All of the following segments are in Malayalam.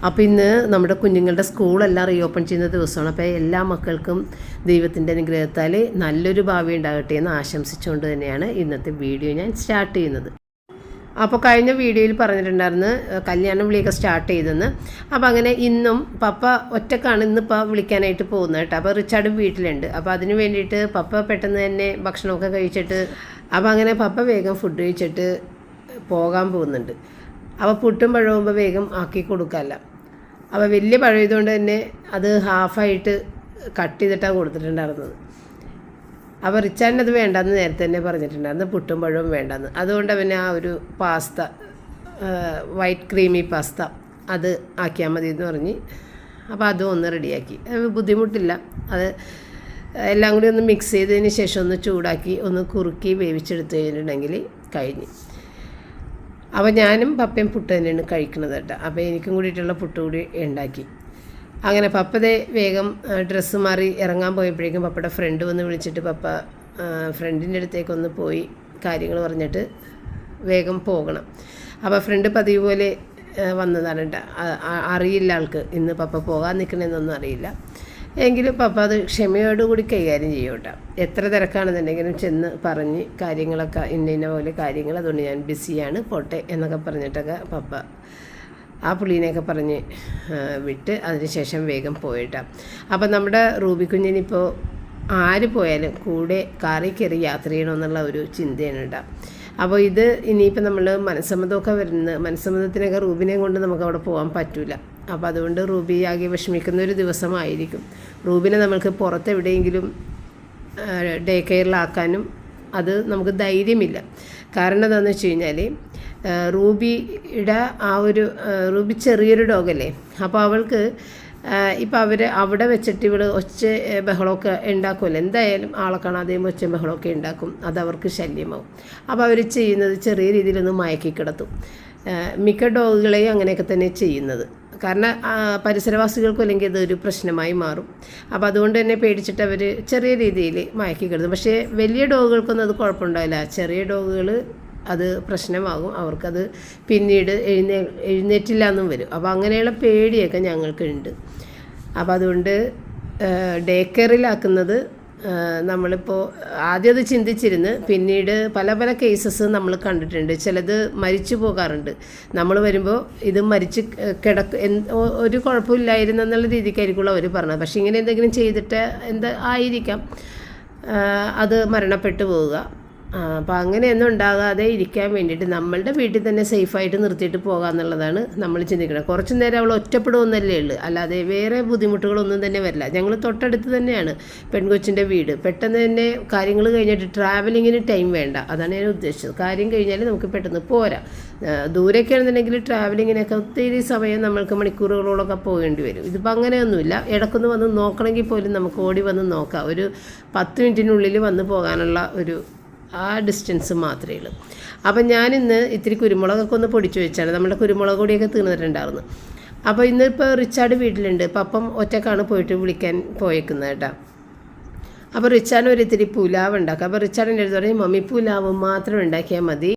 അപ്പോൾ ഇന്ന് നമ്മുടെ കുഞ്ഞുങ്ങളുടെ സ്കൂളെല്ലാം റീഓപ്പൺ ചെയ്യുന്ന ദിവസമാണ്. അപ്പോൾ എല്ലാ മക്കൾക്കും ദൈവത്തിൻ്റെ അനുഗ്രഹത്താൽ നല്ലൊരു ഭാവി ഉണ്ടാകട്ടെ എന്ന് ആശംസിച്ചുകൊണ്ട് തന്നെയാണ് ഇന്നത്തെ വീഡിയോ ഞാൻ സ്റ്റാർട്ട് ചെയ്യുന്നത്. അപ്പോൾ കഴിഞ്ഞ വീഡിയോയിൽ പറഞ്ഞിട്ടുണ്ടായിരുന്നു കല്യാണം വിളിയൊക്കെ സ്റ്റാർട്ട് ചെയ്തെന്ന്. അപ്പോൾ അങ്ങനെ ഇന്നും പപ്പ ഒറ്റക്കാണ് ഇന്നിപ്പോൾ വിളിക്കാനായിട്ട് പോകുന്നത് കേട്ടോ. അപ്പോൾ റിച്ചാർഡ് വീട്ടിലുണ്ട്. അപ്പോൾ അതിന് വേണ്ടിയിട്ട് പപ്പ പെട്ടെന്ന് തന്നെ ഭക്ഷണമൊക്കെ കഴിച്ചിട്ട് അപ്പോൾ അങ്ങനെ പപ്പ വേഗം ഫുഡ് കഴിച്ചിട്ട് പോകാൻ പോകുന്നുണ്ട്. അപ്പോൾ പുട്ടും പഴവുമ്പോൾ വേഗം ആക്കി കൊടുക്കാമല്ല. അപ്പോൾ വലിയ പഴയതുകൊണ്ട് തന്നെ അത് ഹാഫായിട്ട് കട്ട് ചെയ്തിട്ടാണ് കൊടുത്തിട്ടുണ്ടായിരുന്നത്. അപ്പോൾ റിച്ചാർഡിന് അത് വേണ്ടെന്ന് നേരത്തെ തന്നെ പറഞ്ഞിട്ടുണ്ടായിരുന്നു, പുട്ടും പഴവും വേണ്ടെന്ന്. അതുകൊണ്ട് അവന് ആ ഒരു പാസ്ത, വൈറ്റ് ക്രീമി പാസ്ത അത് ആക്കിയാൽ മതി എന്ന് പറഞ്ഞ് അപ്പോൾ അതും ഒന്ന് റെഡിയാക്കി. ബുദ്ധിമുട്ടില്ല. അത് എല്ലാം കൂടി ഒന്ന് മിക്സ് ചെയ്തതിന് ശേഷം ഒന്ന് ചൂടാക്കി ഒന്ന് കുറുക്കി വേവിച്ചെടുത്ത് കഴിഞ്ഞിട്ടുണ്ടെങ്കിൽ കഴിഞ്ഞ്. അപ്പോൾ ഞാനും പപ്പയും പുട്ട് തന്നെയാണ് കഴിക്കുന്നത് കേട്ടോ. അപ്പോൾ എനിക്കും കൂടിയിട്ടുള്ള പുട്ട് കൂടി ഉണ്ടാക്കി. അങ്ങനെ പപ്പതേ വേഗം ഡ്രസ്സ് മാറി ഇറങ്ങാൻ പോയപ്പോഴേക്കും പപ്പയുടെ ഫ്രണ്ട് വന്ന് വിളിച്ചിട്ട് പപ്പ ഫ്രണ്ടിൻ്റെ അടുത്തേക്കൊന്ന് പോയി കാര്യങ്ങൾ പറഞ്ഞിട്ട് വേഗം പോകണം. അപ്പോൾ ഫ്രണ്ട് പതിവ് പോലെ വന്നതാണ് കേട്ടോ. അറിയില്ല ആൾക്ക് ഇന്ന് പപ്പ പോകാൻ നിൽക്കണമെന്നൊന്നും അറിയില്ല. എങ്കിലും പപ്പ അത് ക്ഷമയോടുകൂടി കൈകാര്യം ചെയ്യും കേട്ടോ. എത്ര തിരക്കാണെന്നുണ്ടെങ്കിലും ചെന്ന് പറഞ്ഞ് കാര്യങ്ങളൊക്കെ ഇന്ന പോലെ കാര്യങ്ങൾ, അതുകൊണ്ട് ഞാൻ ബിസിയാണ് പോട്ടെ എന്നൊക്കെ പറഞ്ഞിട്ടൊക്കെ പപ്പ ആ പുള്ളീനെയൊക്കെ പറഞ്ഞ് വിട്ട് അതിനുശേഷം വേഗം പോയിട്ടാണ്. അപ്പം നമ്മുടെ റൂബി കുഞ്ഞിനിപ്പോൾ ആര് പോയാലും കൂടെ കാറിൽ കയറി യാത്ര ചെയ്യണമെന്നുള്ള ഒരു ചിന്തയാണ് കേട്ടോ. അപ്പോൾ ഇത് ഇനിയിപ്പോൾ നമ്മൾ മനസ്സമ്മതമൊക്കെ മനസ്സമ്മതത്തിനൊക്കെ റൂബിനെ കൊണ്ട് നമുക്ക് അവിടെ പോകാൻ പറ്റില്ല. അപ്പോൾ അതുകൊണ്ട് റൂബി ആകെ വിഷമിക്കുന്ന ഒരു ദിവസമായിരിക്കും. റൂബിനെ നമുക്ക് പുറത്തെവിടെയെങ്കിലും ഡേ കെയറിലാക്കാനും അത് നമുക്ക് ധൈര്യമില്ല. കാരണം എന്താണെന്ന് വെച്ച് കഴിഞ്ഞാൽ റൂബിയുടെ ആ ഒരു റൂബി ചെറിയൊരു ഡോഗല്ലേ. അപ്പോൾ അവൾക്ക് ഇപ്പോൾ അവിടെ വെച്ചിട്ട് ഇവൾ ഒച്ച ബഹളമൊക്കെ ഉണ്ടാക്കുമല്ലോ. എന്തായാലും ആളെ കാണാതെയും ഒച്ച ബഹളമൊക്കെ ഉണ്ടാക്കും. അതവർക്ക് ശല്യമാവും. അപ്പോൾ അവർ ചെയ്യുന്നത് ചെറിയ രീതിയിലൊന്ന് മയക്കി കിടത്തും. മിക്ക ഡോഗുകളെയും അങ്ങനെയൊക്കെ തന്നെ ചെയ്യുന്നത്. കാരണം പരിസരവാസികൾക്കും അല്ലെങ്കിൽ ഇതൊരു പ്രശ്നമായി മാറും. അപ്പോൾ അതുകൊണ്ട് തന്നെ പേടിച്ചിട്ട് അവർ ചെറിയ രീതിയിൽ മയക്കി കിടത്തും. പക്ഷേ വലിയ ഡോഗുകൾക്കൊന്നും അത് കുഴപ്പമുണ്ടാവില്ല. ചെറിയ ഡോഗുകൾ അത് പ്രശ്നമാകും. അവർക്കത് പിന്നീട് എഴുന്നേറ്റില്ല എന്നും വരും. അപ്പോൾ അങ്ങനെയുള്ള പേടിയൊക്കെ ഞങ്ങൾക്കുണ്ട്. അപ്പോൾ അതുകൊണ്ട് ഡേ കെയറിലാക്കുന്നത് നമ്മളിപ്പോൾ ആദ്യം അത് ചിന്തിച്ചിരുന്ന് പിന്നീട് പല പല കേസസ് നമ്മൾ കണ്ടിട്ടുണ്ട്. ചിലത് മരിച്ചു പോകാറുണ്ട്. നമ്മൾ വരുമ്പോൾ ഇത് മരിച്ച് ഒരു കുഴപ്പമില്ലായിരുന്നു എന്നുള്ള രീതിക്കായിരിക്കുമല്ലോ അവർ പറഞ്ഞത്. പക്ഷേ ഇങ്ങനെ എന്തെങ്കിലും ചെയ്തിട്ട് ആയിരിക്കാം അത് മരണപ്പെട്ടു പോവുക. അപ്പോൾ അങ്ങനെയൊന്നും ഉണ്ടാകാതെ ഇരിക്കാൻ വേണ്ടിയിട്ട് നമ്മളുടെ വീട്ടിൽ തന്നെ സേഫായിട്ട് നിർത്തിയിട്ട് പോകുക എന്നുള്ളതാണ് നമ്മൾ ചിന്തിക്കുന്നത്. കുറച്ച് നേരം അവൾ ഒറ്റപ്പെടുമെന്നല്ലേ ഉള്ളൂ, അല്ലാതെ വേറെ ബുദ്ധിമുട്ടുകളൊന്നും തന്നെ വരില്ല. ഞങ്ങൾ തൊട്ടടുത്ത് തന്നെയാണ് പെൺകൊച്ചിൻ്റെ വീട്. പെട്ടെന്ന് തന്നെ കാര്യങ്ങൾ കഴിഞ്ഞിട്ട് ട്രാവലിങ്ങിന് ടൈം വേണ്ട. അതാണ് ഞാൻ ഉദ്ദേശിച്ചത്. കാര്യം കഴിഞ്ഞാൽ നമുക്ക് പെട്ടെന്ന് പോരാ. ദൂരമൊക്കെ ആണെന്നുണ്ടെങ്കിൽ ട്രാവലിങ്ങിനൊക്കെ ഒത്തിരി സമയം നമ്മൾക്ക് മണിക്കൂറുകളോളൊക്കെ പോകേണ്ടി വരും. ഇതിപ്പോൾ അങ്ങനെയൊന്നുമില്ല. ഇടയ്ക്കൊന്ന് വന്ന് നോക്കണമെങ്കിൽ പോലും നമുക്ക് ഓടി വന്ന് നോക്കാം. ഒരു 10 മിനിറ്റിനുള്ളിൽ വന്ന് പോകാനുള്ള ഒരു ആ ഡിസ്റ്റൻസ് മാത്രമേ ഉള്ളൂ. അപ്പം ഞാനിന്ന് ഇത്തിരി കുരുമുളകൊക്കെ ഒന്ന് പൊടിച്ചു വെച്ചാണ്. നമ്മുടെ കുരുമുളക് പൊടിയൊക്കെ തീർന്നിട്ടുണ്ടായിരുന്നു. അപ്പോൾ ഇന്നിപ്പോൾ റിച്ചാർഡ് വീട്ടിലുണ്ട്. പപ്പം ഒറ്റക്കാണ് പോയിട്ട് വിളിക്കാൻ പോയേക്കുന്നത് കേട്ടോ. അപ്പോൾ റിച്ചാർഡിന് ഒരു ഇത്തിരി പുലാവ് ഉണ്ടാക്കുക. അപ്പോൾ റിച്ചാർഡിൻ്റെ അടുത്ത് പറയും, മമ്മി പുലാവ് മാത്രം ഉണ്ടാക്കിയാൽ മതി,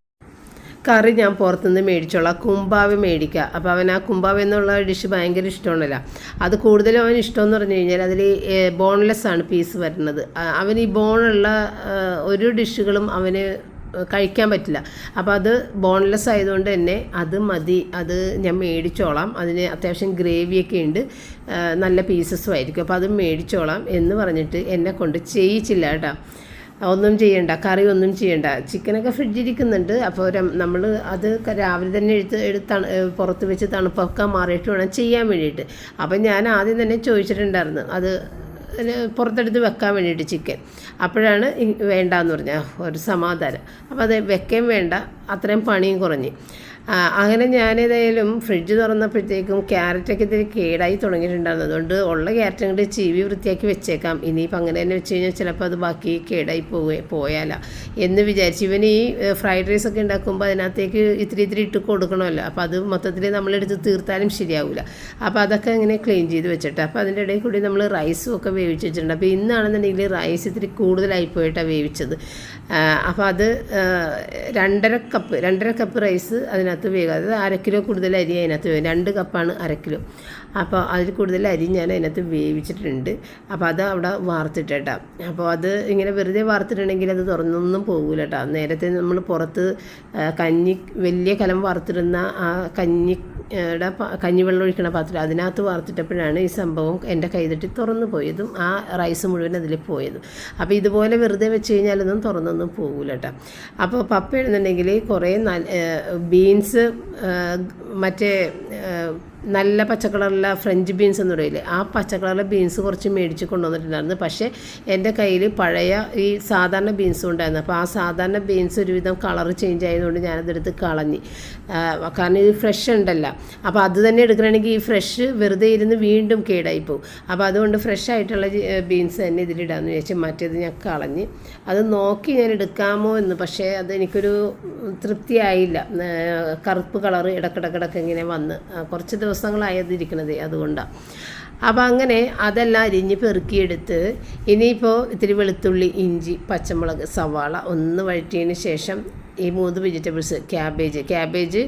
കറി ഞാൻ പുറത്തുനിന്ന് മേടിച്ചോളാം, കുമ്പാവ് മേടിക്കുക. അപ്പോൾ അവൻ ആ കുമ്പാവ് എന്നുള്ള ഡിഷ് ഭയങ്കര ഇഷ്ടമാണല്ലോ. അത് കൂടുതലും അവന് ഇഷ്ടമെന്ന് പറഞ്ഞു കഴിഞ്ഞാൽ അതിൽ ബോൺലെസ് ആണ് പീസ് വരുന്നത്. അവന് ഈ ബോണുള്ള ഒരു ഡിഷുകളും അവന് കഴിക്കാൻ പറ്റില്ല. അപ്പോൾ അത് ബോൺലെസ് ആയതുകൊണ്ട് തന്നെ അത് മതി, അത് ഞാൻ മേടിച്ചോളാം, അതിന് അത്യാവശ്യം ഗ്രേവിയൊക്കെ ഉണ്ട്, നല്ല പീസസും ആയിരിക്കും, അപ്പോൾ അത് മേടിച്ചോളാം എന്ന് പറഞ്ഞിട്ട് എന്നെ കൊണ്ട് ചെയ്യിച്ചില്ല കേട്ടോ. ഒന്നും ചെയ്യണ്ട, കറി ഒന്നും ചെയ്യണ്ട. ചിക്കനൊക്കെ ഫ്രിഡ്ജിരിക്കുന്നുണ്ട്. അപ്പോൾ നമ്മൾ അത് രാവിലെ തന്നെ പുറത്ത് വെച്ച് തണുപ്പൊക്കെ മാറിയിട്ട് വേണം ചെയ്യാൻ വേണ്ടിയിട്ട്. അപ്പം ഞാൻ ആദ്യം തന്നെ ചോദിച്ചിട്ടുണ്ടായിരുന്നു അത് പുറത്തെടുത്ത് വെക്കാൻ വേണ്ടിയിട്ട് ചിക്കൻ. അപ്പോഴാണ് വേണ്ടാന്ന് പറഞ്ഞാൽ ഒരു സമാധാനം. അപ്പോൾ അത് വെക്കാൻ വേണ്ട, അത്രയും പണിയും കുറഞ്ഞ്. അങ്ങനെ ഞാനേതായാലും ഫ്രിഡ്ജ് തുറന്നപ്പോഴത്തേക്കും ക്യാരറ്റൊക്കെ ഇത്തിരി കേടായി തുടങ്ങിയിട്ടുണ്ടായിരുന്നു. അതുകൊണ്ട് ഉള്ള ക്യാരറ്റ് അങ്ങോട്ട് ചീവി വൃത്തിയാക്കി വെച്ചേക്കാം. ഇനിയിപ്പോൾ അങ്ങനെ തന്നെ വെച്ച് കഴിഞ്ഞാൽ ചിലപ്പോൾ അത് ബാക്കി കേടായി പോയാലോ എന്ന് വിചാരിച്ച്. ഇവന് ഈ ഫ്രൈഡ് റൈസൊക്കെ ഉണ്ടാക്കുമ്പോൾ അതിനകത്തേക്ക് ഇത്തിരി ഇട്ട് കൊടുക്കണമല്ലോ. അപ്പോൾ അത് മൊത്തത്തിൽ നമ്മളെടുത്ത് തീർത്താലും ശരിയാവില്ല. അപ്പോൾ അതൊക്കെ ഇങ്ങനെ ക്ലീൻ ചെയ്ത് വെച്ചിട്ട് അപ്പോൾ അതിൻ്റെ ഇടയിൽ കൂടി നമ്മൾ റൈസും ഒക്കെ വേവിച്ച് വെച്ചിട്ടുണ്ട്. അപ്പോൾ ഇന്നാണെന്നുണ്ടെങ്കിൽ റൈസ് ഇത്തിരി കൂടുതലായി പോയിട്ടാണ് വേവിച്ചത്. അപ്പോൾ അത് 2.5 കപ്പ് റൈസ് അതിനകത്ത് അതിനകത്ത് വേഗം, അതായത് 1/2 കിലോ കൂടുതൽ അരി അതിനകത്ത് വേഗം, 2 കപ്പാണ് 1/2 കിലോ. അപ്പോൾ അതിൽ കൂടുതൽ അരി ഞാൻ അതിനകത്ത് വേവിച്ചിട്ടുണ്ട്. അപ്പോൾ അത് അവിടെ വാർത്തിട്ടേട്ടാ. അപ്പോൾ അത് ഇങ്ങനെ വെറുതെ വാർത്തിട്ടുണ്ടെങ്കിൽ അത് തുറന്നൊന്നും പോകില്ല കേട്ടോ. നേരത്തെ നമ്മൾ പുറത്ത് വലിയ കലം വാർത്തിടുന്ന ആ കഞ്ഞിവെള്ളം ഒഴിക്കണ പാത്രം അതിനകത്ത് വാർത്തിട്ടപ്പോഴാണ് ഈ സംഭവം എൻ്റെ കൈ തട്ടി തുറന്നു പോയതും ആ റൈസ് മുഴുവൻ അതിൽ പോയതും. അപ്പോൾ ഇതുപോലെ വെറുതെ വെച്ച് കഴിഞ്ഞാലൊന്നും തുറന്നൊന്നും പോകില്ല കേട്ടോ. അപ്പോൾ പപ്പ എഴുന്നുണ്ടെങ്കിൽ കുറേ ബീൻസ്, മറ്റേ നല്ല പച്ചക്കളറുള്ള ഫ്രഞ്ച് ബീൻസ് എന്ന് പറയില്ലേ, ആ പച്ചക്കളറിലെ ബീൻസ് കുറച്ച് മേടിച്ച് കൊണ്ടുവന്നിട്ടുണ്ടായിരുന്നു. പക്ഷേ എൻ്റെ കയ്യിൽ പഴയ ഈ സാധാരണ ബീൻസും ഉണ്ടായിരുന്നു. അപ്പോൾ ആ സാധാരണ ബീൻസ് ഒരുവിധം കളർ ചേഞ്ച് ആയതുകൊണ്ട് ഞാനതെടുത്ത് കളഞ്ഞ്. കാരണം ഇത് ഫ്രഷ് ഉണ്ടല്ലോ, അപ്പോൾ അത് തന്നെ എടുക്കണമെങ്കിൽ ഈ ഫ്രഷ് വെറുതെ ഇരുന്ന് വീണ്ടും കേടായിപ്പോവും. അപ്പോൾ അതുകൊണ്ട് ഫ്രഷ് ആയിട്ടുള്ള ബീൻസ് തന്നെ ഇതിലിടാമെന്ന് വിചാരിച്ച് മറ്റേത് ഞാൻ കളഞ്ഞ്. അത് നോക്കി ഞാൻ എടുക്കാമോ എന്ന്, പക്ഷേ അത് എനിക്കൊരു തൃപ്തിയായില്ല. കറുപ്പ് കളറ് ഇടക്കിടക്കിടക്ക് ഇങ്ങനെ വന്ന് കുറച്ച് ദിവസങ്ങളായതിരിക്കണത്, അതുകൊണ്ടാണ്. അപ്പോൾ അങ്ങനെ അതെല്ലാം അരിഞ്ഞ് പെറുക്കിയെടുത്ത് ഇനിയിപ്പോൾ ഇത്തിരി വെളുത്തുള്ളി, ഇഞ്ചി, പച്ചമുളക്, സവാള ഒന്ന് വഴറ്റിയതിന് ശേഷം ഈ 3 വെജിറ്റബിൾസ്, ക്യാബേജ്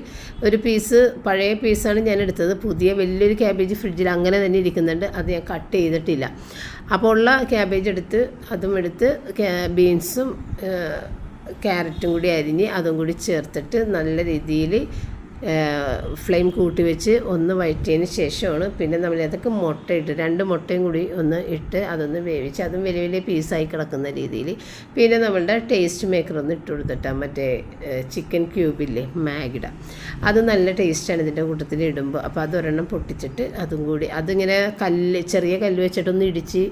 ഒരു പീസ്, പഴയ പീസാണ് ഞാൻ എടുത്തത്. പുതിയ വലിയൊരു ക്യാബേജ് ഫ്രിഡ്ജിൽ അങ്ങനെ തന്നെ ഇരിക്കുന്നുണ്ട്, അത് ഞാൻ കട്ട് ചെയ്തിട്ടില്ല. അപ്പോൾ ഉള്ള ക്യാബേജ് എടുത്ത് അതും എടുത്ത് ബീൻസും ക്യാരറ്റും കൂടി അരിഞ്ഞ് അതും കൂടി ചേർത്തിട്ട് നല്ല രീതിയിൽ ഫ്ലെയിം കൂട്ടി വെച്ച് ഒന്ന് വഴറ്റിയതിന് ശേഷമാണ് പിന്നെ നമ്മൾ അതൊക്കെ മുട്ട ഇട്ട് 2 മുട്ടയും കൂടി ഒന്ന് ഇട്ട് അതൊന്ന് വേവിച്ച് അതും വലിയ വലിയ പീസായി കിടക്കുന്ന രീതിയിൽ പിന്നെ നമ്മളുടെ ടേസ്റ്റ് മേക്കർ ഒന്ന് ഇട്ട് കൊടുത്തിട്ടാൽ മറ്റേ ചിക്കൻ ക്യൂബില്ലേ മാഗിഡ, അത് നല്ല ടേസ്റ്റാണ് ഇതിൻ്റെ കൂട്ടത്തിൽ ഇടുമ്പോൾ. അപ്പോൾ അതൊരെണ്ണം പൊട്ടിച്ചിട്ട് അതും കൂടി അതിങ്ങനെ ചെറിയ കല്ല് വെച്ചിട്ടൊന്ന് ഇടിച്ച്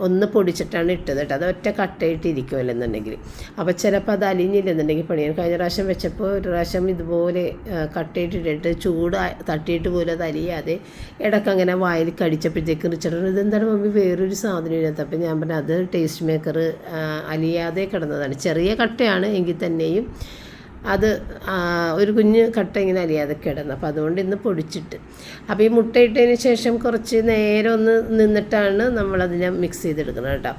ഒന്ന് പൊടിച്ചിട്ടാണ് ഇട്ടത് കേട്ടോ. അത് ഒറ്റ കട്ടയിട്ട് ഇരിക്കുമല്ലെന്നുണ്ടെങ്കിൽ. അപ്പോൾ ചിലപ്പോൾ അത് അലിഞ്ഞില്ലെന്നുണ്ടെങ്കിൽ പണിയാണ്. കഴിഞ്ഞ പ്രാവശ്യം വെച്ചപ്പോൾ ഒരു പ്രാവശ്യം ഇതുപോലെ കട്ടയിട്ടിട്ട് ചൂട് തട്ടിയിട്ട് പോലും അത് അലിയാതെ ഇടയ്ക്കങ്ങനെ വായിൽ കടിച്ചപ്പോഴത്തേക്ക് റിച്ചർഡ് ഇതെന്താണ് മമ്മി വേറൊരു സാധനം ഇതിനകത്ത്. അപ്പം ഞാൻ പറഞ്ഞു അത് ടേസ്റ്റ് മേക്കർ അലിയാതെ കിടന്നതാണ്. ചെറിയ കട്ടയാണ് എങ്കിൽ തന്നെയും അത് ഒരു കുഞ്ഞ് കട്ട ഇങ്ങനെ അലിയാതെ കിടന്നു. അപ്പോൾ അതുകൊണ്ട് ഇന്ന് പൊടിച്ചിട്ട് അപ്പോൾ ഈ മുട്ട ഇട്ടതിന് ശേഷം കുറച്ച് നേരം ഒന്ന് നിന്നിട്ടാണ് നമ്മളതിനെ മിക്സ് ചെയ്തെടുക്കുന്നത് കേട്ടോ.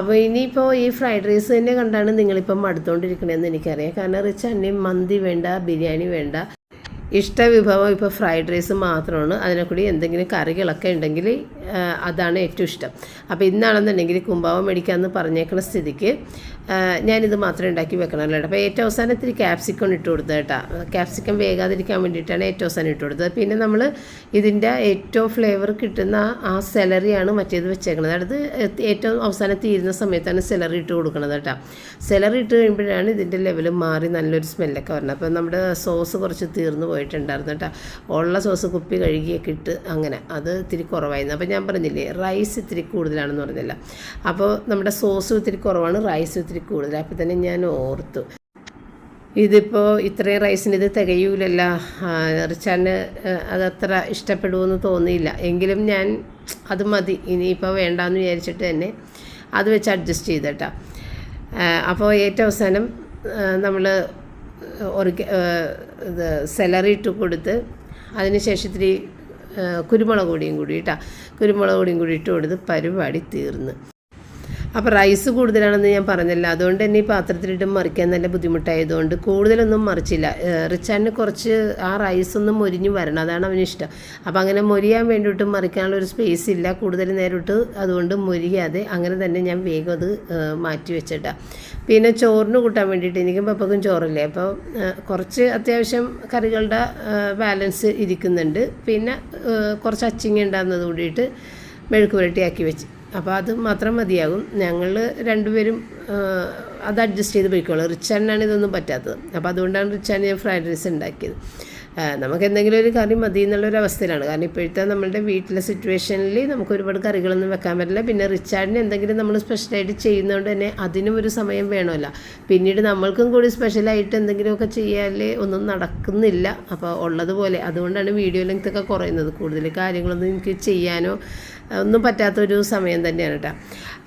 അപ്പോൾ ഇനിയിപ്പോൾ ഈ ഫ്രൈഡ് റൈസ് തന്നെ കണ്ടാണ് നിങ്ങളിപ്പം മടുത്തുകൊണ്ടിരിക്കണമെന്ന് എനിക്കറിയാം. കാരണം റിച്ചാന് മന്തി വേണ്ട, ബിരിയാണി വേണ്ട, ഇഷ്ടവിഭവം ഇപ്പോൾ ഫ്രൈഡ് റൈസ് മാത്രമാണ്. അതിനെക്കൂടി എന്തെങ്കിലും കറികളൊക്കെ ഉണ്ടെങ്കിൽ അതാണ് ഏറ്റവും ഇഷ്ടം. അപ്പോൾ ഇന്നാണെന്നുണ്ടെങ്കിൽ കുമ്പാവം മേടിക്കാമെന്ന് പറഞ്ഞേക്കുന്ന സ്ഥിതിക്ക് ഞാനിത് മാത്രമേ ഉണ്ടാക്കി വെക്കണമല്ലോ. അപ്പോൾ ഏറ്റവും അവസാനം ഇത്തിരി ക്യാപ്സിക്കം ഇട്ട് കൊടുത്തത് കേട്ടോ. ക്യാപ്സിക്കം വേകാതിരിക്കാൻ വേണ്ടിയിട്ടാണ് ഏറ്റവും അവസാനം ഇട്ട് കൊടുത്തത്. പിന്നെ നമ്മൾ ഇതിൻ്റെ ഏറ്റവും ഫ്ലേവർ കിട്ടുന്ന ആ സെലറിയാണ് മറ്റേത് വെച്ചേക്കുന്നത്. അടുത്ത് ഏറ്റവും അവസാനം തീരുന്ന സമയത്താണ് സെലറി ഇട്ട് കൊടുക്കുന്നത് കേട്ടോ. സെലറി ഇട്ട് കഴിയുമ്പോഴാണ് ഇതിൻ്റെ ലെവൽ മാറി നല്ലൊരു സ്മെല്ലൊക്കെ വരുന്നത്. അപ്പോൾ നമ്മുടെ സോസ് കുറച്ച് തീർന്നു പോയിട്ടുണ്ടായിരുന്നു കേട്ടോ. ഉള്ള സോസ് കുപ്പി കഴുകിയൊക്കെ ഇട്ട് അങ്ങനെ അത് ഇത്തിരി കുറവായിരുന്നു. അപ്പോൾ ഞാൻ പറഞ്ഞില്ലേ റൈസ് ഇത്തിരി കൂടുതലാണെന്ന് പറഞ്ഞില്ല. അപ്പോൾ നമ്മുടെ സോസും ഇത്തിരി കുറവാണ്, റൈസും ഇത്തിരി കൂടുതലാണ്. അപ്പോൾ തന്നെ ഞാൻ ഓർത്തു ഇതിപ്പോൾ ഇത്രയും റൈസിന് ഇത് തികയൂലല്ല, റിച്ചാന് അതത്ര ഇഷ്ടപ്പെടുമെന്ന് തോന്നിയില്ല. എങ്കിലും ഞാൻ അത് മതി ഇനിയിപ്പോൾ വേണ്ടാന്ന് വിചാരിച്ചിട്ട് തന്നെ അത് വെച്ച് അഡ്ജസ്റ്റ് ചെയ്തേട്ടാ. അപ്പോൾ ഏറ്റവും അവസാനം നമ്മൾ ഇത് സെലറി ഇട്ട് കൊടുത്ത് അതിന് ശേഷം ഇത്തിരി കുരുമുളക് പൊടിയും കൂടി ഇട്ട് കൊടുത്ത് പരിപാടി തീർന്ന്. അപ്പോൾ റൈസ് കൂടുതലാണെന്ന് ഞാൻ പറഞ്ഞില്ല, അതുകൊണ്ട് തന്നെ ഈ പാത്രത്തിലിട്ട് മറിക്കാൻ നല്ല ബുദ്ധിമുട്ടായതുകൊണ്ട് കൂടുതലൊന്നും മറിച്ചില്ല. റിച്ചാന് കുറച്ച് ആ റൈസൊന്നും മൊരിഞ്ഞ് വരണം, അതാണ് അവനിഷ്ടം. അപ്പോൾ അങ്ങനെ മൊരിയാൻ വേണ്ടിയിട്ട് മറിക്കാനുള്ള ഒരു സ്പേസ് ഇല്ല കൂടുതൽ നേരിട്ട്, അതുകൊണ്ട് മൊരിയാതെ അങ്ങനെ തന്നെ ഞാൻ വേഗം അത് മാറ്റി വെച്ചിട്ടാണ്. പിന്നെ ചോറിന് കൂട്ടാൻ വേണ്ടിയിട്ട് എനിക്കും പപ്പക്കും ചോറില്ലേ, അപ്പോൾ കുറച്ച് അത്യാവശ്യം കറികളുടെ ബാലൻസ് ഇരിക്കുന്നുണ്ട്. പിന്നെ കുറച്ച് അച്ചിങ്ങ ഉണ്ടാകുന്നത് കൂടിയിട്ട് മെഴുക്ക് പുരട്ടിയാക്കി വെച്ച്, അപ്പോൾ അത് മാത്രം മതിയാകും. ഞങ്ങൾ രണ്ടുപേരും അത് അഡ്ജസ്റ്റ് ചെയ്ത് പോയിക്കോളാം. റിച്ചാനാണ് ഇതൊന്നും പറ്റാത്തത്. അപ്പോൾ അതുകൊണ്ടാണ് റിച്ചാൻ ഞാൻ ഫ്രൈഡ് റൈസ് ഉണ്ടാക്കിയത്. നമുക്ക് എന്തെങ്കിലും ഒരു കറി മതി എന്നുള്ളൊരവസ്ഥയിലാണ്. കാരണം ഇപ്പോഴത്തെ നമ്മളുടെ വീട്ടിലെ സിറ്റുവേഷനിൽ നമുക്ക് ഒരുപാട് കറികളൊന്നും വെക്കാൻ പറ്റില്ല. പിന്നെ റിച്ചാർഡിന് എന്തെങ്കിലും നമ്മൾ സ്പെഷ്യലായിട്ട് ചെയ്യുന്നതുകൊണ്ട് തന്നെ അതിനും ഒരു സമയം വേണമല്ലോ. പിന്നീട് നമ്മൾക്കും കൂടി സ്പെഷ്യലായിട്ട് എന്തെങ്കിലുമൊക്കെ ചെയ്യാതെ ഒന്നും നടക്കുന്നില്ല. അപ്പോൾ ഉള്ളതുപോലെ അതുകൊണ്ടാണ് വീഡിയോ ലെങ്ത് ഒക്കെ കുറയുന്നത്. കൂടുതൽ കാര്യങ്ങളൊന്നും എനിക്ക് ചെയ്യാനോ ഒന്നും പറ്റാത്തൊരു സമയം തന്നെയാണ് കേട്ടോ.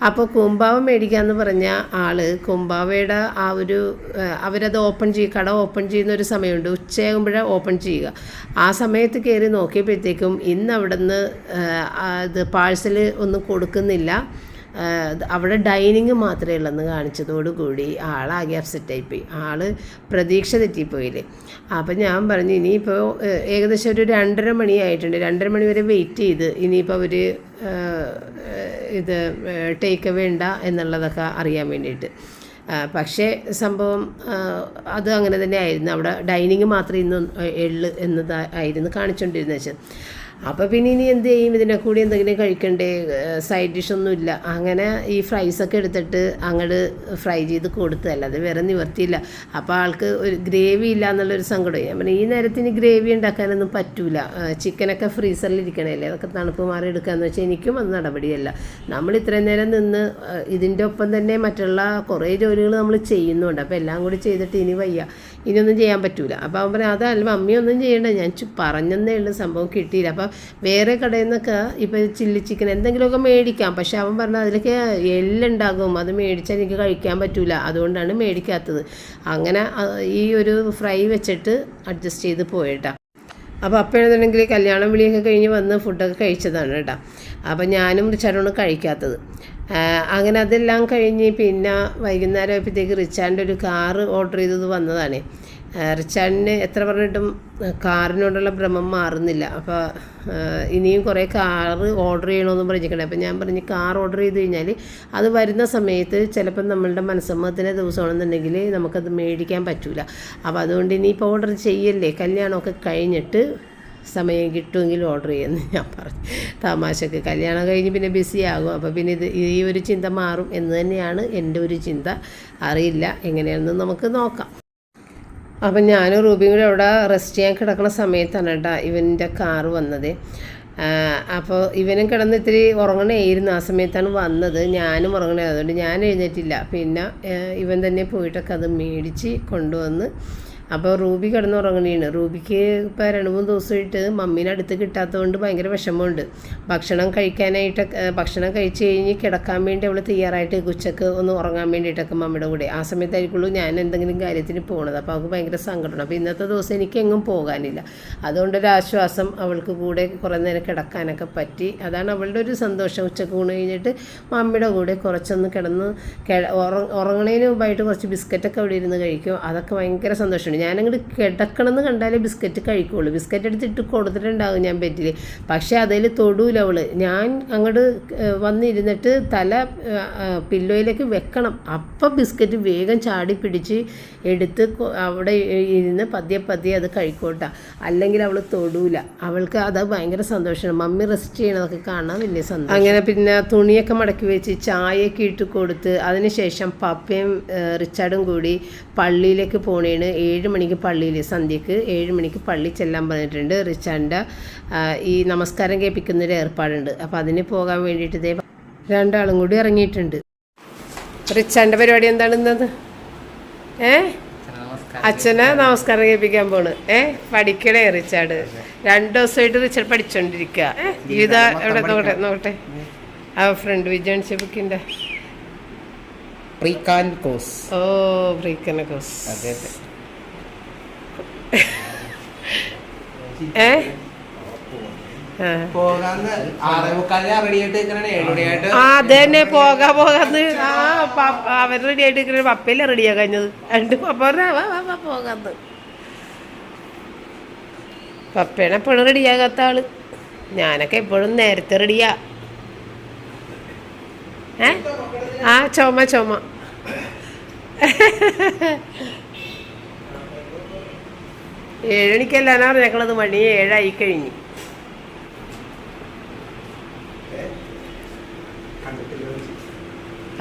അപ്പോൾ കുമ്പാവം മേടിക്കാമെന്ന് പറഞ്ഞ ആൾ കുമ്പാവയുടെ ആ ഒരു അവരത് കട ഓപ്പൺ ചെയ്യുന്ന ഒരു സമയമുണ്ട്, ഉച്ചയാകുമ്പോഴാണ് ഓപ്പൺ ചെയ്യുക. ആ സമയത്ത് കയറി നോക്കിയപ്പോഴത്തേക്കും ഇന്ന് അവിടെ നിന്ന് അത് പാഴ്സൽ ഒന്നും കൊടുക്കുന്നില്ല, അവിടെ ഡൈനിങ് മാത്രമേ ഉള്ളെന്ന് കാണിച്ചതോടുകൂടി ആളാകെ അപ്സെറ്റായിപ്പോയി. ആൾ പ്രതീക്ഷ തെറ്റിപ്പോയില്ലേ. അപ്പം ഞാൻ പറഞ്ഞു ഇനിയിപ്പോൾ ഏകദേശം ഒരു 2:30 മണിയായിട്ടുണ്ട്, 2:30 മണി വരെ വെയിറ്റ് ചെയ്ത് ഇനിയിപ്പോൾ അവർ ഇത് ടേക്ക് അവേ ഉണ്ടോ എന്നുള്ളതൊക്കെ അറിയാൻ വേണ്ടിയിട്ട്. പക്ഷേ സംഭവം അത് അങ്ങനെ തന്നെ ആയിരുന്നു. അവിടെ ഡൈനിങ് മാത്രമേ ഇന്ന് എന്നതായിരുന്നു കാണിച്ചുകൊണ്ടിരുന്നത് വെച്ചാൽ. അപ്പോൾ പിന്നെ ഇനി എന്ത് ചെയ്യും, ഇതിനെ കൂടി എന്തെങ്കിലും കഴിക്കണ്ടേ, സൈഡ് ഡിഷൊന്നുമില്ല. അങ്ങനെ ഈ ഫ്രൈസൊക്കെ എടുത്തിട്ട് അങ്ങോട്ട് ഫ്രൈ ചെയ്ത് കൊടുത്തതല്ല, അത് വേറെ നിവർത്തിയില്ല. അപ്പോൾ ആൾക്ക് ഒരു ഗ്രേവി ഇല്ല എന്നുള്ളൊരു സങ്കടം. ഞാൻ പറഞ്ഞു ഈ നേരത്തിന് ഗ്രേവി ഉണ്ടാക്കാനൊന്നും പറ്റൂല, ചിക്കനൊക്കെ ഫ്രീസറിൽ ഇരിക്കണമല്ലേ, അതൊക്കെ തണുപ്പ് മാറി എടുക്കാമെന്ന് വെച്ചാൽ എനിക്കും അത് നടപടിയല്ല. നമ്മൾ ഇത്രയും നേരം നിന്ന് ഇതിൻ്റെ ഒപ്പം തന്നെ മറ്റുള്ള കുറേ ജോലികൾ നമ്മൾ ചെയ്യുന്നുണ്ട്. അപ്പോൾ എല്ലാം കൂടി ചെയ്തിട്ട് ഇനി വയ്യ, ഇനിയൊന്നും ചെയ്യാൻ പറ്റൂല. അപ്പോൾ അവൻ പറഞ്ഞു അതല്ല മമ്മിയൊന്നും ചെയ്യണ്ട, ഞാൻ പറഞ്ഞതേ ഉള്ളൂ, സംഭവം കിട്ടിയില്ല. അപ്പോൾ വേറെ കടയിൽ നിന്നൊക്കെ ഇപ്പോൾ ചില്ലി ചിക്കൻ എന്തെങ്കിലുമൊക്കെ മേടിക്കാം. പക്ഷെ അവൻ പറഞ്ഞാൽ അതിലൊക്കെ എല്ലുണ്ടാകും, അത് മേടിച്ചാൽ എനിക്ക് കഴിക്കാൻ പറ്റൂല, അതുകൊണ്ടാണ് മേടിക്കാത്തത്. അങ്ങനെ ഈ ഒരു ഫ്രൈ വെച്ചിട്ട് അഡ്ജസ്റ്റ് ചെയ്ത് പോയിട്ടാ. അപ്പോൾ അപ്പോഴെന്നുണ്ടെങ്കിൽ കല്യാണം വിളിയൊക്കെ കഴിഞ്ഞ് വന്ന് ഫുഡൊക്കെ കഴിച്ചതാണ് കേട്ടോ. അപ്പോൾ ഞാനും റിച്ചാർഡാണ് കഴിക്കാത്തത്. അങ്ങനെ അതെല്ലാം കഴിഞ്ഞ് പിന്നെ വൈകുന്നേരം ആയപ്പോഴത്തേക്ക് റിച്ചാർഡിൻ്റെ ഒരു കാറ് ഓർഡർ ചെയ്തത് വന്നതാണ്. റിച്ചാർഡിന് എത്ര പറഞ്ഞിട്ടും കാറിനോടുള്ള ഭ്രമം മാറുന്നില്ല. അപ്പോൾ ഇനിയും കുറേ കാറ് ഓർഡർ ചെയ്യണമെന്ന് പറഞ്ഞിരിക്കണേ. അപ്പോൾ ഞാൻ പറഞ്ഞു കാർ ഓർഡർ ചെയ്ത് കഴിഞ്ഞാൽ അത് വരുന്ന സമയത്ത് ചിലപ്പം നമ്മളുടെ മനസ്സമ്മതത്തിൻ്റെ ദിവസമാണെന്നുണ്ടെങ്കിൽ നമുക്കത് മേടിക്കാൻ പറ്റില്ല. അപ്പോൾ അതുകൊണ്ട് ഇനിയിപ്പോൾ ഓർഡർ ചെയ്യല്ലേ, കല്യാണമൊക്കെ കഴിഞ്ഞിട്ട് സമയം കിട്ടുമെങ്കിൽ ഓർഡർ ചെയ്യുമെന്ന് ഞാൻ പറഞ്ഞു തമാശക്ക്. കല്യാണം കഴിഞ്ഞ് പിന്നെ ബിസി ആകും. അപ്പോൾ പിന്നെ ഈ ഒരു ചിന്ത മാറും എന്ന് തന്നെയാണ് എൻ്റെ ഒരു ചിന്ത. അറിയില്ല എങ്ങനെയാണെന്ന് നമുക്ക് നോക്കാം. അപ്പം ഞാനും റൂബിയും കൂടെ അവിടെ റെസ്റ്റ് ചെയ്യാൻ കിടക്കുന്ന സമയത്താണ് കേട്ടോ ഇവൻ്റെ കാറ് വന്നത്. അപ്പോൾ ഇവനും കിടന്ന് ഇത്തിരി ഉറങ്ങണമായിരുന്നു, ആ സമയത്താണ് വന്നത്. ഞാനും ഉറങ്ങണേ, അതുകൊണ്ട് ഞാൻ എഴുന്നേറ്റില്ല. പിന്നെ ഇവൻ തന്നെ പോയിട്ടൊക്കെ അത് മേടിച്ച് കൊണ്ടുവന്ന്. അപ്പോൾ റൂബി കിടന്നുറങ്ങണീണ്. റൂബിക്ക് ഇപ്പോൾ 2-3 ദിവസമായിട്ട് മമ്മീനെ അടുത്ത് കിട്ടാത്തതുകൊണ്ട് ഭയങ്കര വിഷമമുണ്ട്. ഭക്ഷണം കഴിച്ച് കഴിഞ്ഞ് കിടക്കാൻ വേണ്ടി അവൾ തയ്യാറായിട്ട് ഉച്ചക്ക് ഒന്ന് ഉറങ്ങാൻ വേണ്ടിയിട്ടൊക്കെ മമ്മിയുടെ കൂടെ ആ സമയത്തായിരിക്കുള്ളൂ ഞാൻ എന്തെങ്കിലും കാര്യത്തിന് പോകണത്. അപ്പോൾ അവൾക്ക് ഭയങ്കര സങ്കടമാണ്. അപ്പോൾ ഇന്നത്തെ ദിവസം എനിക്കെങ്ങും പോകാനില്ല, അതുകൊണ്ടൊരാശ്വാസം അവൾക്ക് കൂടെ കുറേ നേരം കിടക്കാനൊക്കെ പറ്റി. അതാണ് അവളുടെ ഒരു സന്തോഷം. ഉച്ചക്ക് ഊണ് കഴിഞ്ഞിട്ട് മമ്മിയുടെ കൂടെ കുറച്ചൊന്ന് കിടന്ന് ഉറങ്ങണതിന് മുമ്പായിട്ട് കുറച്ച് ബിസ്ക്കറ്റൊക്കെ അവിടെ ഇരുന്ന് കഴിക്കും. അതൊക്കെ ഭയങ്കര സന്തോഷമാണ്. ഞാനങ്ങോട്ട് കിടക്കണമെന്ന് കണ്ടാലേ ബിസ്ക്കറ്റ് കഴിക്കുള്ളൂ. ബിസ്ക്കറ്റ് എടുത്തിട്ട് കൊടുത്തിട്ടുണ്ടാകും ഞാൻ ബെഡിൽ, പക്ഷേ അതിൽ തൊടൂല അവൾ. ഞാൻ അങ്ങോട്ട് വന്നിരുന്നിട്ട് തല പില്ലോയിലേക്ക് വെക്കണം, അപ്പം ബിസ്ക്കറ്റ് വേഗം ചാടി പിടിച്ച് എടുത്ത് അവിടെ ഇരുന്ന് പതിയെ അത് കഴിക്കോട്ടാ, അല്ലെങ്കിൽ അവൾ തൊടൂല. അവൾക്ക് അത് ഭയങ്കര സന്തോഷമാണ്. മമ്മി റെസ്റ്റ് ചെയ്യണതൊക്കെ കാണാൻ വലിയ സന്തോഷം. അങ്ങനെ പിന്നെ തുണിയൊക്കെ മടക്കി വെച്ച് ചായയൊക്കെ ഇട്ട് കൊടുത്ത് അതിനുശേഷം പപ്പയും റിച്ചാർഡും കൂടി പള്ളിയിലേക്ക് പോണേണ്. 7 മണിക്ക് പള്ളിയിൽ, സന്ധ്യക്ക് 7 മണിക്ക് പള്ളി ചെല്ലാൻ പറഞ്ഞിട്ടുണ്ട്. റിച്ചാർഡിൻ്റെ ഈ നമസ്കാരം കേൾപ്പിക്കുന്നൊരു ഏർപ്പാടുണ്ട്. അപ്പോൾ അതിന് പോകാൻ വേണ്ടിയിട്ട് ഇതേ 2 ആളും കൂടി ഇറങ്ങിയിട്ടുണ്ട്. റിച്ചാർഡിൻ്റെ പരിപാടി എന്താണ് ഇന്നത്? അച്ഛനെ നമസ്കാരം കേൾപ്പിക്കാൻ പോണ്. പഠിക്കണേ റിച്ചാർഡ്. 2 ദിവസമായിട്ട് റിച്ചാർഡ് പഠിച്ചോണ്ടിരിക്കുക. ഇതാ എവിടെ നോക്കട്ടെ ആ ഫ്രണ്ട് വിജയൻസി ബുക്കിൻ്റെ പ്രീകാൻകോസ്. ഓ പ്രീകാൻകോസ്. അതെ. അതന്നെ പോകാന്ന്. അവർ റെഡി ആയിട്ട് നിൽക്കണ പപ്പയില്ല റെഡിയാ കഴിഞ്ഞത്. രണ്ട് പപ്പ പോകാന്ന്. പപ്പയാണ് എപ്പോഴും റെഡിയാകാത്ത ആള്. ഞാനൊക്കെ എപ്പോഴും നേരത്തെ റെഡിയാ. ചുമ 7 മണിക്കല്ലാന്നാ പറഞ്ഞേക്കണത്. മണി 7 ആയി കഴിഞ്ഞു.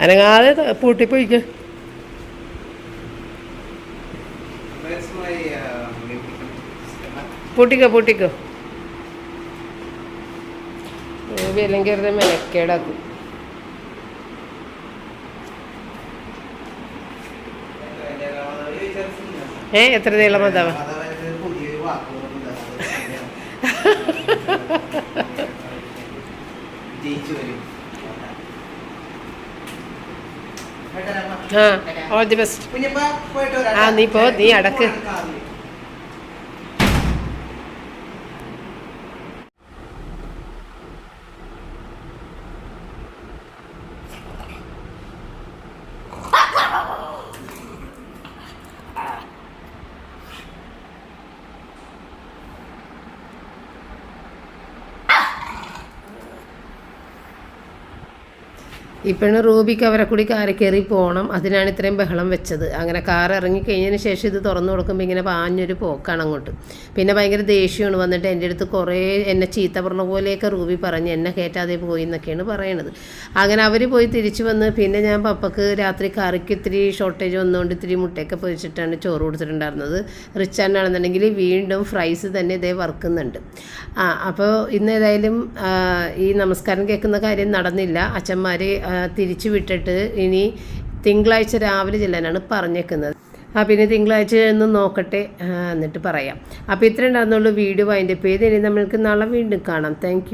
അനങ്ങാതെ പൂട്ടിപ്പോയിക്ക്. പൂട്ടിക്കോ അല്ലെങ്കിൽ വെറുതെ മെനക്കേടാക്കും. എത്ര നീളം മതാവാ? All the best. നീ അടക്ക്. ഇപ്പോഴാണ് റൂബിക്ക് അവരെ കൂടി കാറി കയറി പോകണം, അതിനാണ് ഇത്രയും ബഹളം വെച്ചത്. അങ്ങനെ കാർ ഇറങ്ങി കഴിഞ്ഞതിന് ശേഷം ഇത് തുറന്നു കൊടുക്കുമ്പോൾ ഇങ്ങനെ പാഞ്ഞൊരു പോക്കാണ് അങ്ങോട്ട്. പിന്നെ ഭയങ്കര ദേഷ്യമാണ് വന്നിട്ട് എൻ്റെ അടുത്ത് കുറേ എന്നെ ചീത്ത പറഞ്ഞ പോലെയൊക്കെ റൂബി പറഞ്ഞ് എന്നെ കയറ്റാതെ പോയി എന്നൊക്കെയാണ് പറയണത്. അങ്ങനെ അവർ പോയി തിരിച്ചു വന്ന് പിന്നെ ഞാൻ പപ്പക്ക് രാത്രി കറിക്ക് ഇത്തിരി ഷോർട്ടേജ് വന്നുകൊണ്ട് ഇത്തിരി മുട്ടയൊക്കെ പൊരിച്ചിട്ടാണ് ചോറ് കൊടുത്തിട്ടുണ്ടായിരുന്നത്. റിച്ചാനാണെന്നുണ്ടെങ്കിൽ വീണ്ടും ഫ്രൈസ് തന്നെ ഇതേ വറുക്കുന്നുണ്ട്. അപ്പോൾ ഇന്ന് ഏതായാലും ഈ നമസ്കാരം കേൾക്കുന്ന കാര്യം നടന്നില്ല. അച്ഛന്മാർ തിരിച്ചു വിട്ടിട്ട് ഇനി തിങ്കളാഴ്ച രാവിലെ ചെല്ലാനാണ് പറഞ്ഞേക്കുന്നത്. പിന്നെ തിങ്കളാഴ്ച ഒന്ന് നോക്കട്ടെ, എന്നിട്ട് പറയാം. അപ്പോൾ ഇത്രയും ഉണ്ടായിരുന്നുള്ളൂ വീഡിയോ വൈൻഡപ്പ് ചെയ്ത്. ഇനി നമ്മൾക്ക് നാളെ വീണ്ടും കാണാം. താങ്ക്